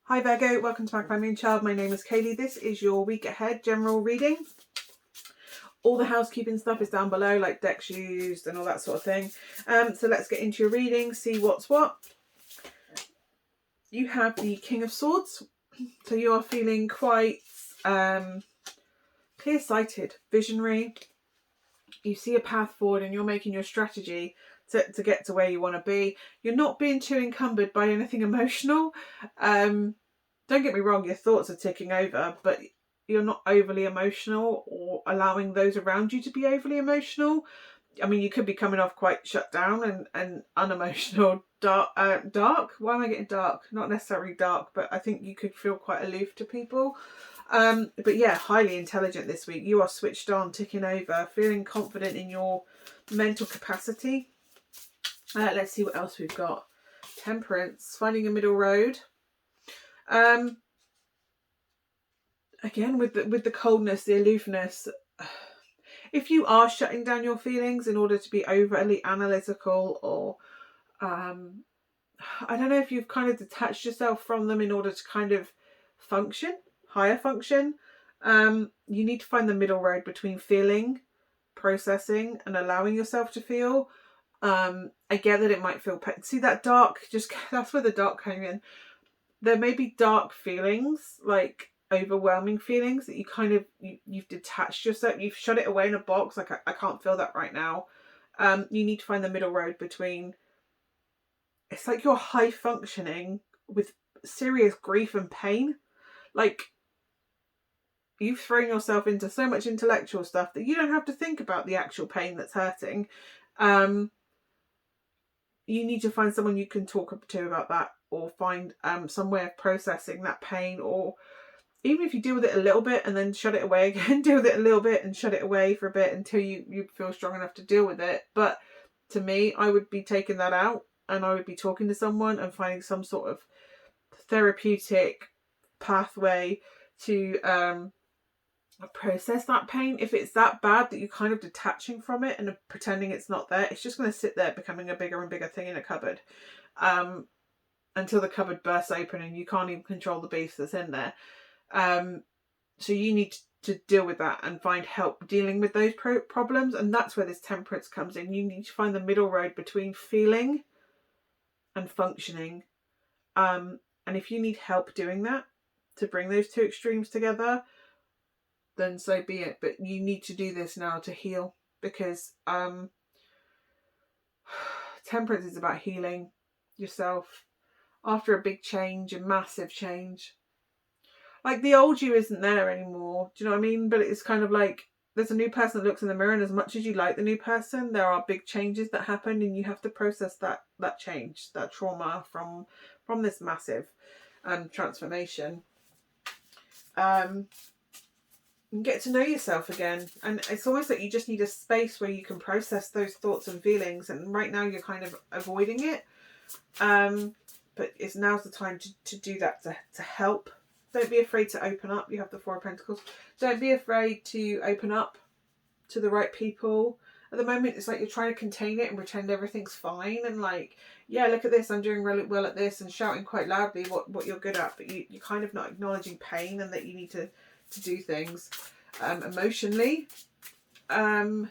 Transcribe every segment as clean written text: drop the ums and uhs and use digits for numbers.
Hi Virgo, welcome to Magpie Moonchild. My name is Kayleigh. This is your week ahead general reading. All the housekeeping stuff is down below, like decks used and all that sort of thing. So let's get into your reading, see what's what. You have the King of Swords. So you are feeling quite clear-sighted, visionary. You see a path forward and you're making your strategy to get to where you want to be. You're not being too encumbered by anything emotional. Don't get me wrong, your thoughts are ticking over, but you're not overly emotional or allowing those around you to be overly emotional. I mean, you could be coming off quite shut down and unemotional, dark. Why am I getting dark? Not necessarily dark, but I think you could feel quite aloof to people. But yeah, highly intelligent this week. You are switched on, ticking over, feeling confident in your mental capacity. Let's see what else we've got. Temperance, finding a middle road. Again, with the coldness, the aloofness, if you are shutting down your feelings in order to be overly analytical, or I don't know if you've kind of detached yourself from them in order to kind of function, higher function, you need to find the middle road between feeling, processing, and allowing yourself to feel. I get that it might feel see that dark, that's where the dark came in. There may be dark feelings, like overwhelming feelings, that you kind of you've detached yourself, you've shut it away in a box, like I can't feel that right now. You need to find the middle road between, it's like you're high functioning with serious grief and pain, like you've thrown yourself into so much intellectual stuff that you don't have to think about the actual pain that's hurting. You need to find someone you can talk to about that, or find some way of processing that pain, or even if you deal with it a little bit and then shut it away again, deal with it a little bit and shut it away for a bit until you feel strong enough to deal with it. But to me, I would be taking that out and I would be talking to someone and finding some sort of therapeutic pathway to process that pain. If it's that bad that you're kind of detaching from it and pretending it's not there, it's just going to sit there becoming a bigger and bigger thing in a cupboard, until the cupboard bursts open and you can't even control the beast that's in there. So you need to deal with that and find help dealing with those problems, and that's where this temperance comes in. You need to find the middle road between feeling and functioning, and if you need help doing that, to bring those two extremes together, then so be it. But you need to do this now to heal, because temperance is about healing yourself after a big change, a massive change. Like the old you isn't there anymore. Do you know what I mean? But it's kind of like there's a new person that looks in the mirror, and as much as you like the new person, there are big changes that happen, and you have to process that change, that trauma from this massive transformation. And get to know yourself again, and it's almost like you just need a space where you can process those thoughts and feelings, and right now you're kind of avoiding it, but now's the time to do that, to help. Don't be afraid to open up. You have the Four of Pentacles. Don't be afraid to open up to the right people. At the moment, it's like you're trying to contain it and pretend everything's fine. And like, yeah, look at this. I'm doing really well at this, and shouting quite loudly what you're good at. But you're kind of not acknowledging pain and that you need to do things emotionally. And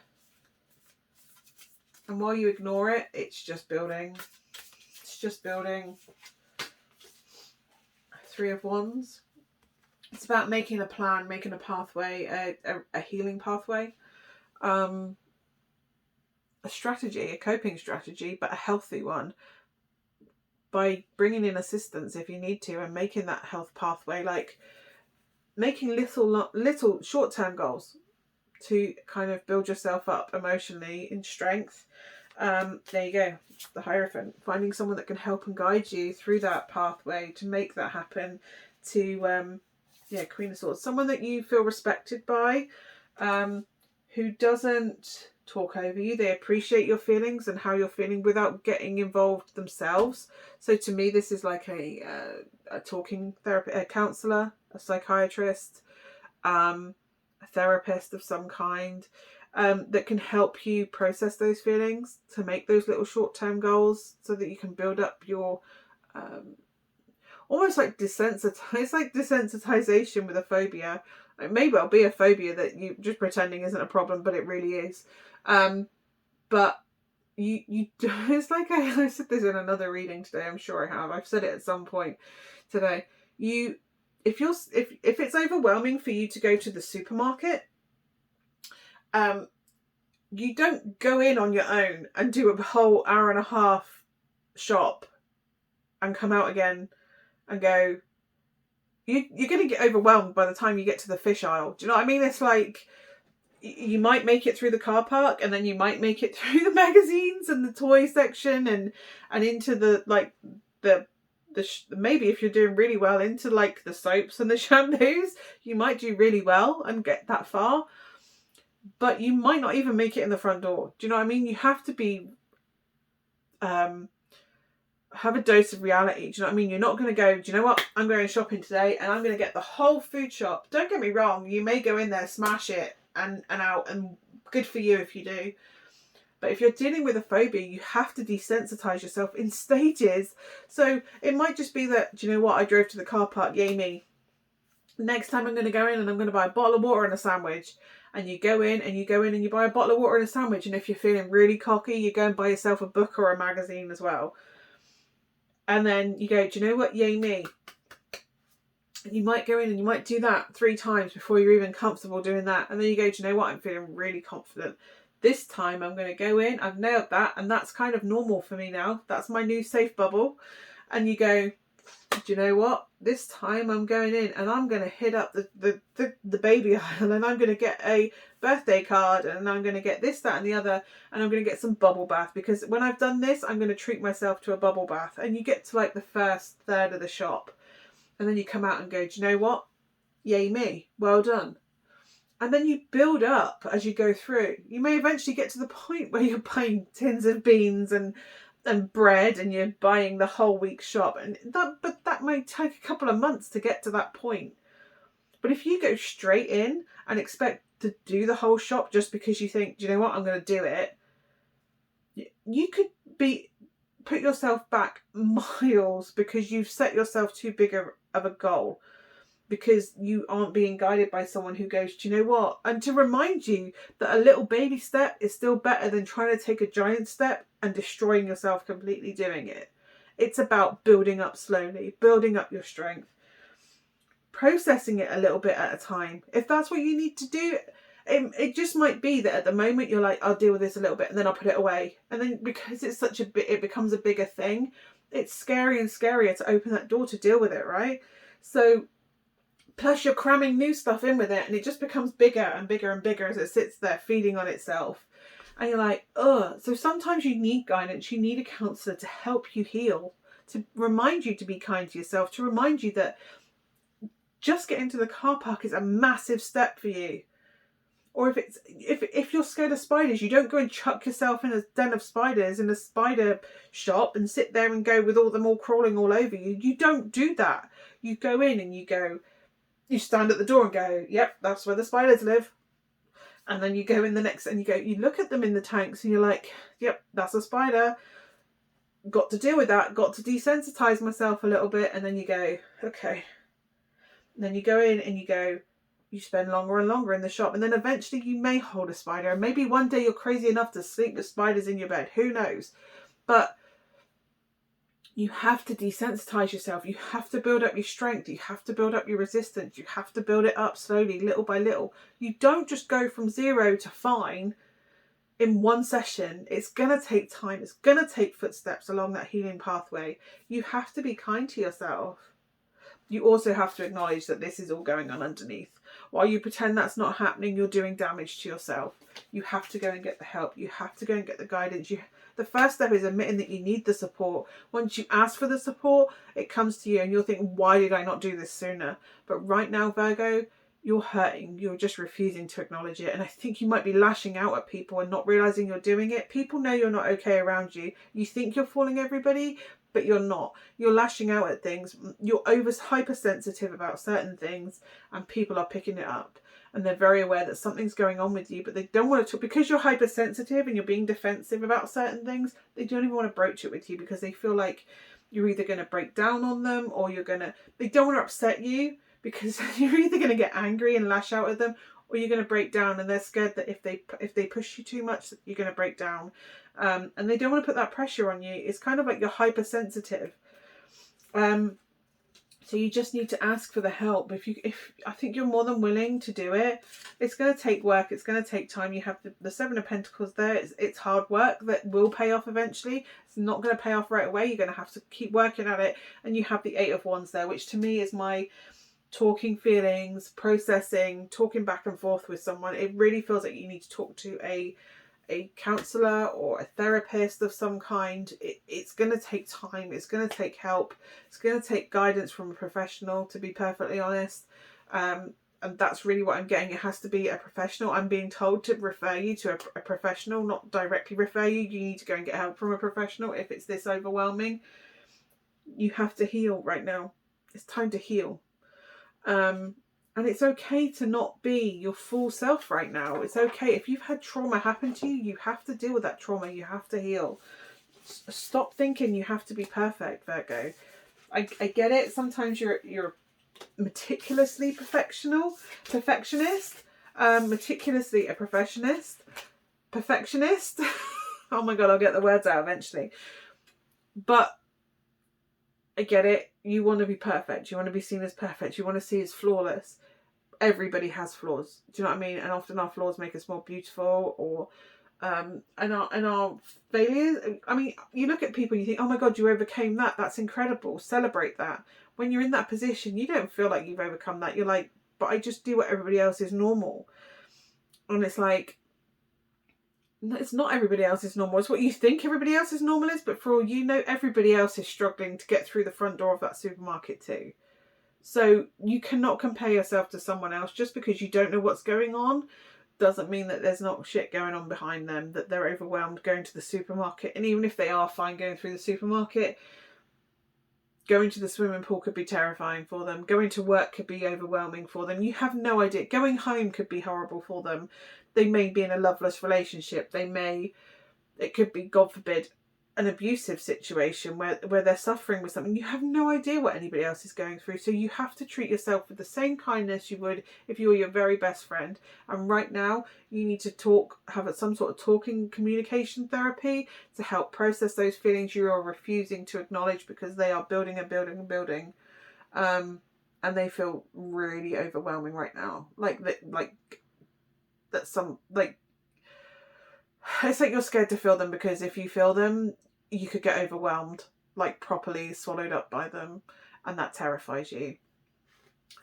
while you ignore it, it's just building. It's just building. Three of Wands. It's about making a plan, making a pathway, a healing pathway, a strategy, a coping strategy, but a healthy one, by bringing in assistance if you need to, and making that health pathway, like making little short-term goals to kind of build yourself up emotionally in strength. There you go, the Hierophant, finding someone that can help and guide you through that pathway to make that happen. To Queen of Swords, someone that you feel respected by, who doesn't talk over you. They appreciate your feelings and how you're feeling without getting involved themselves. So to me, this is like a talking therapist, a counsellor, a psychiatrist, a therapist of some kind, that can help you process those feelings, to make those little short-term goals so that you can build up your almost like desensitized. It's like desensitization with a phobia. Like maybe it'll be a phobia that you just pretending isn't a problem, but it really is. But you it's like I said this in another reading today. I'm sure I have. I've said it at some point today. If it's overwhelming for you to go to the supermarket, you don't go in on your own and do a whole hour and a half shop and come out again and go, you're going to get overwhelmed by the time you get to the fish aisle. Do you know what I mean? It's like, you might make it through the car park, and then you might make it through the magazines and the toy section and into the maybe if you're doing really well into like the soaps and the shampoos, you might do really well and get that far. But you might not even make it in the front door. Do you know what I mean? You have to be, have a dose of reality. Do you know what I mean? You're not going to go, do you know what? I'm going shopping today and I'm going to get the whole food shop. Don't get me wrong. You may go in there, smash it and out, and good for you if you do. But if you're dealing with a phobia, you have to desensitize yourself in stages. So it might just be that, do you know what? I drove to the car park. Yay me. Next time I'm going to go in and I'm going to buy a bottle of water and a sandwich. And you go in and you buy a bottle of water and a sandwich. And if you're feeling really cocky, you go and buy yourself a book or a magazine as well. And then you go, do you know what? Yay me. And you might go in and you might do that 3 times before you're even comfortable doing that. And then you go, do you know what? I'm feeling really confident. This time I'm going to go in. I've nailed that. And that's kind of normal for me now. That's my new safe bubble. And you go, do you know what? This time I'm going in and I'm going to hit up the baby aisle, and I'm going to get a birthday card, and I'm going to get this, that and the other, and I'm going to get some bubble bath, because when I've done this, I'm going to treat myself to a bubble bath. And you get to like the first third of the shop, and then you come out and go, do you know what? Yay me. Well done. And then you build up as you go through. You may eventually get to the point where you're buying tins of beans and bread, and you're buying the whole week's shop, and that may take a couple of months to get to that point. But if you go straight in and expect to do the whole shop just because you think, do you know what, I'm going to do it, you could put yourself back miles because you've set yourself too big of a goal, because you aren't being guided by someone who goes, do you know what? And to remind you that a little baby step is still better than trying to take a giant step and destroying yourself completely doing it. It's about building up slowly, building up your strength, processing it a little bit at a time. If that's what you need to do, it just might be that at the moment you're like, I'll deal with this a little bit and then I'll put it away. And then because it's such a bit, it becomes a bigger thing. It's scary and scarier to open that door to deal with it, right? So plus you're cramming new stuff in with it, and it just becomes bigger and bigger and bigger as it sits there feeding on itself. And you're like, ugh. So sometimes you need guidance. You need a counsellor to help you heal, to remind you to be kind to yourself, to remind you that just getting to the car park is a massive step for you. Or if you're scared of spiders, you don't go and chuck yourself in a den of spiders in a spider shop and sit there and go with all them all crawling all over you. You don't do that. You go in and you stand at the door and go, yep, that's where the spiders live. And then you go in the next, and you look at them in the tanks and you're like, yep, that's a spider. Got to deal with that. Got to desensitize myself a little bit. And then you go, okay. And then you go in and you spend longer and longer in the shop. And then eventually you may hold a spider. And maybe one day you're crazy enough to sleep with spiders in your bed. Who knows? But you have to desensitize yourself. You have to build up your strength. You have to build up your resistance. You have to build it up slowly, little by little. You don't just go from 0 to fine in one session. It's going to take time. It's going to take footsteps along that healing pathway. You have to be kind to yourself. You also have to acknowledge that this is all going on underneath. While you pretend that's not happening, you're doing damage to yourself. You have to go and get the help. You have to go and get the guidance. The first step is admitting that you need the support. Once you ask for the support, it comes to you and you'll think, why did I not do this sooner? But right now, Virgo, you're hurting. You're just refusing to acknowledge it. And I think you might be lashing out at people and not realising you're doing it. People know you're not okay around you. You think you're fooling everybody, but you're not. You're lashing out at things. You're hypersensitive about certain things, and people are picking it up. And they're very aware that something's going on with you, but they don't want to talk, because you're hypersensitive and you're being defensive about certain things. They don't even want to broach it with you because they feel like you're either going to break down on them, or they don't want to upset you, because you're either going to get angry and lash out at them, or you're going to break down, and they're scared that if they push you too much, you're going to break down. And they don't want to put that pressure on you. It's kind of like you're hypersensitive. So you just need to ask for the help. If I think you're more than willing to do it. It's going to take work. It's going to take time. You have the Seven of Pentacles there. It's hard work that will pay off eventually. It's not going to pay off right away. You're going to have to keep working at it. And you have the Eight of Wands there, which to me is my talking feelings, processing, talking back and forth with someone. It really feels like you need to talk to a counsellor or a therapist of some kind. It's going to take time. It's going to take help. It's going to take guidance from a professional, to be perfectly honest. And that's really what I'm getting. It has to be a professional. I'm being told to refer you to a professional, not directly refer you. You need to go and get help from a professional if it's this overwhelming. You have to heal right now. It's time to heal. And it's okay to not be your full self right now. It's okay. If you've had trauma happen to you, you have to deal with that trauma. You have to heal. Stop thinking you have to be perfect, Virgo. I get it. Sometimes you're meticulously perfectionist. Meticulously a perfectionist. Oh my God, I'll get the words out eventually. But I get it. You want to be perfect. You want to be seen as perfect. You want to see as flawless. Everybody has flaws. Do you know what I mean? And often our flaws make us more beautiful, or and our failures. I mean, you look at people and you think, oh my God, you overcame that. That's incredible. Celebrate that. When you're in that position, you don't feel like you've overcome that. You're like, but I just do what everybody else is normal. And it's like, it's not everybody else is normal. It's what you think everybody else's normal is, but for all you know, everybody else is struggling to get through the front door of that supermarket too. So you cannot compare yourself to someone else. Just because you don't know what's going on doesn't mean that there's not shit going on behind them, that they're overwhelmed going to the supermarket. And even if they are fine going through the supermarket, going to the swimming pool could be terrifying for them. Going to work could be overwhelming for them. You have no idea. Going home could be horrible for them. They may be in a loveless relationship. It could be, God forbid, an abusive situation where they're suffering with something. You have no idea what anybody else is going through. So you have to treat yourself with the same kindness you would if you were your very best friend. And right now you need to have some sort of talking communication therapy to help process those feelings you are refusing to acknowledge, because they are building and building and building. And they feel really overwhelming right now. It's like you're scared to feel them, because if you feel them, you could get overwhelmed, like properly swallowed up by them, and that terrifies you.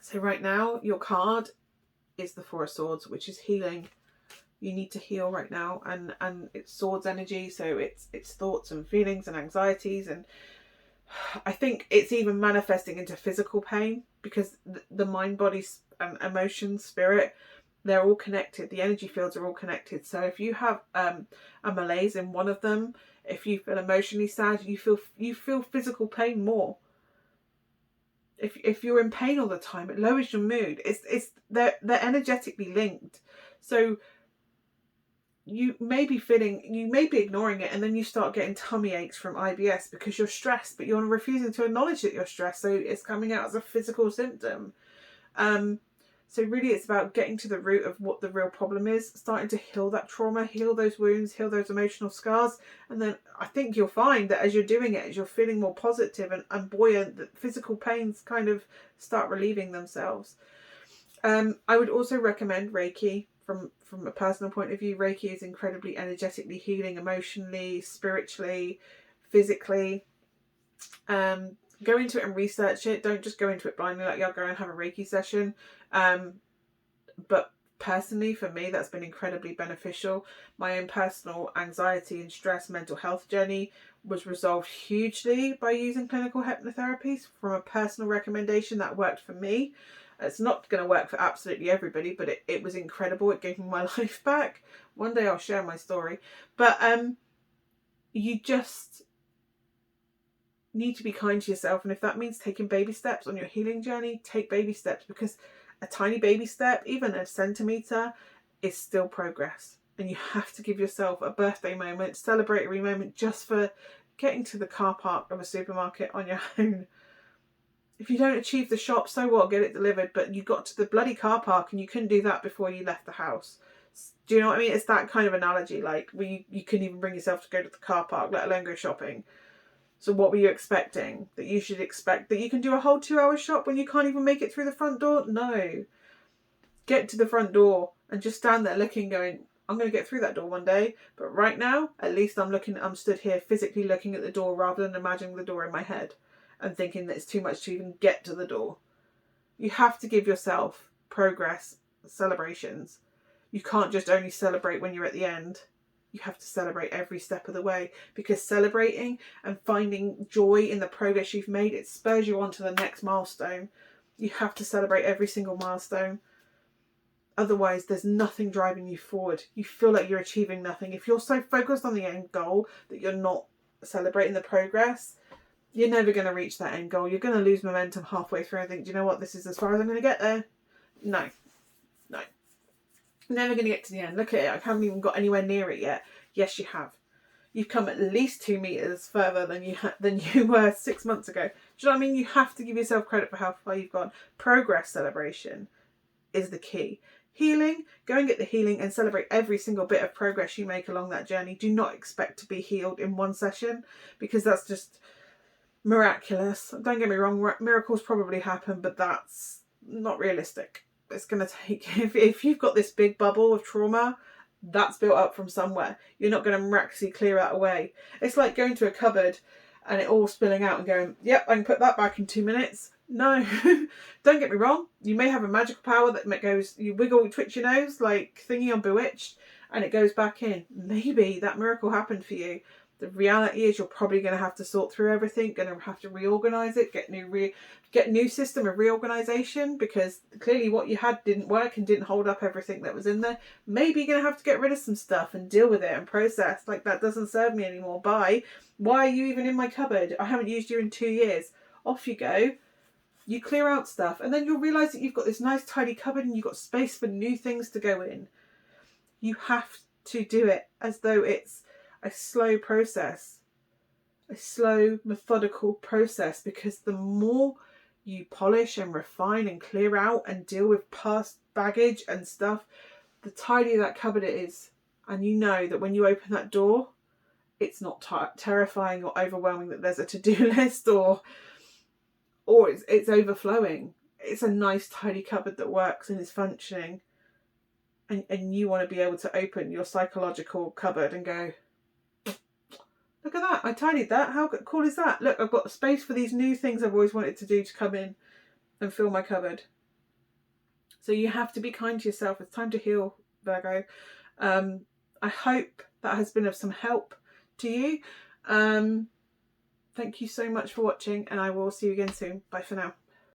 So right now, your card is the Four of Swords, which is healing. You need to heal right now, and it's swords energy, so it's thoughts and feelings and anxieties, and I think it's even manifesting into physical pain, because the mind, body, and emotions, spirit, they're all connected. The energy fields are all connected. So if you have a malaise in one of them, if you feel emotionally sad, you feel physical pain more. If you're in pain all the time, it lowers your mood. They're energetically linked. So you may be ignoring it, and then you start getting tummy aches from IBS because you're stressed, but you're refusing to acknowledge that you're stressed. So it's coming out as a physical symptom. So really it's about getting to the root of what the real problem is, starting to heal that trauma, heal those wounds, heal those emotional scars. And then I think you'll find that as you're doing it, as you're feeling more positive and buoyant, that physical pains kind of start relieving themselves. I would also recommend Reiki from a personal point of view. Reiki is incredibly energetically healing, emotionally, spiritually, physically. Go into it and research it. Don't just go into it blindly, like, yeah, go and have a Reiki session. But personally, for me, that's been incredibly beneficial. My own personal anxiety and stress, mental health journey was resolved hugely by using clinical hypnotherapies. From a personal recommendation, that worked for me. It's not going to work for absolutely everybody, but it was incredible. It gave me my life back. One day I'll share my story. But you just need to be kind to yourself, and if that means taking baby steps on your healing journey, take baby steps, because a tiny baby step, even a centimetre, is still progress. And you have to give yourself a birthday moment, celebratory moment, just for getting to the car park of a supermarket on your own. If you don't achieve the shop, so what? Get it delivered. But you got to the bloody car park and you couldn't do that before you left the house. Do you know what I mean? It's that kind of analogy, like where you couldn't even bring yourself to go to the car park, let alone go shopping. So what were you expecting? That you should expect that you can do a whole 2-hour shop when you can't even make it through the front door? No. Get to the front door and just stand there looking, going, I'm going to get through that door one day. But right now, at least I'm stood here physically looking at the door rather than imagining the door in my head and thinking that it's too much to even get to the door. You have to give yourself progress celebrations. You can't just only celebrate when you're at the end. You have to celebrate every step of the way, because celebrating and finding joy in the progress you've made, it spurs you on to the next milestone. You have to celebrate every single milestone. Otherwise, there's nothing driving you forward. You feel like you're achieving nothing. If you're so focused on the end goal that you're not celebrating the progress, you're never going to reach that end goal. You're going to lose momentum halfway through and think, do you know what, this is as far as I'm going to get there. No. Never going to get to the end. Look at it. I haven't even got anywhere near it yet. Yes, you have. You've come at least 2 meters further than you were 6 months ago. Do you know what I mean? You have to give yourself credit for how far you've gone. Progress celebration is the key. Healing, go and get the healing and celebrate every single bit of progress you make along that journey. Do not expect to be healed in one session, because that's just miraculous. Don't get me wrong, miracles probably happen, but that's not realistic. It's going to take, if you've got this big bubble of trauma that's built up from somewhere, you're not going to miraculously clear that away. It's like going to a cupboard and it all spilling out and going, yep, I can put that back in 2 minutes. No. Don't get me wrong, you may have a magical power that goes, you wiggle, twitch your nose like thingy on Bewitched and it goes back in. Maybe that miracle happened for you. The reality is you're probably going to have to sort through everything, going to have to reorganize it, get new system of reorganization, because clearly what you had didn't work and didn't hold up everything that was in there. Maybe you're going to have to get rid of some stuff and deal with it and process. Like, that doesn't serve me anymore. Bye. Why are you even in my cupboard? I haven't used you in 2 years. Off you go. You clear out stuff and then you'll realise that you've got this nice tidy cupboard and you've got space for new things to go in. You have to do it as though it's a slow process, a slow, methodical process, because the more you polish and refine and clear out and deal with past baggage and stuff, the tidier that cupboard is. And you know that when you open that door, it's not terrifying or overwhelming that there's a to-do list or it's overflowing. It's a nice, tidy cupboard that works and is functioning. And you want to be able to open your psychological cupboard and go, look at that, I tidied that. How cool is that? Look, I've got space for these new things I've always wanted to do to come in and fill my cupboard. So you have to be kind to yourself. It's time to heal, Virgo. I hope that has been of some help to you. Thank you so much for watching, and I will see you again soon. Bye for now.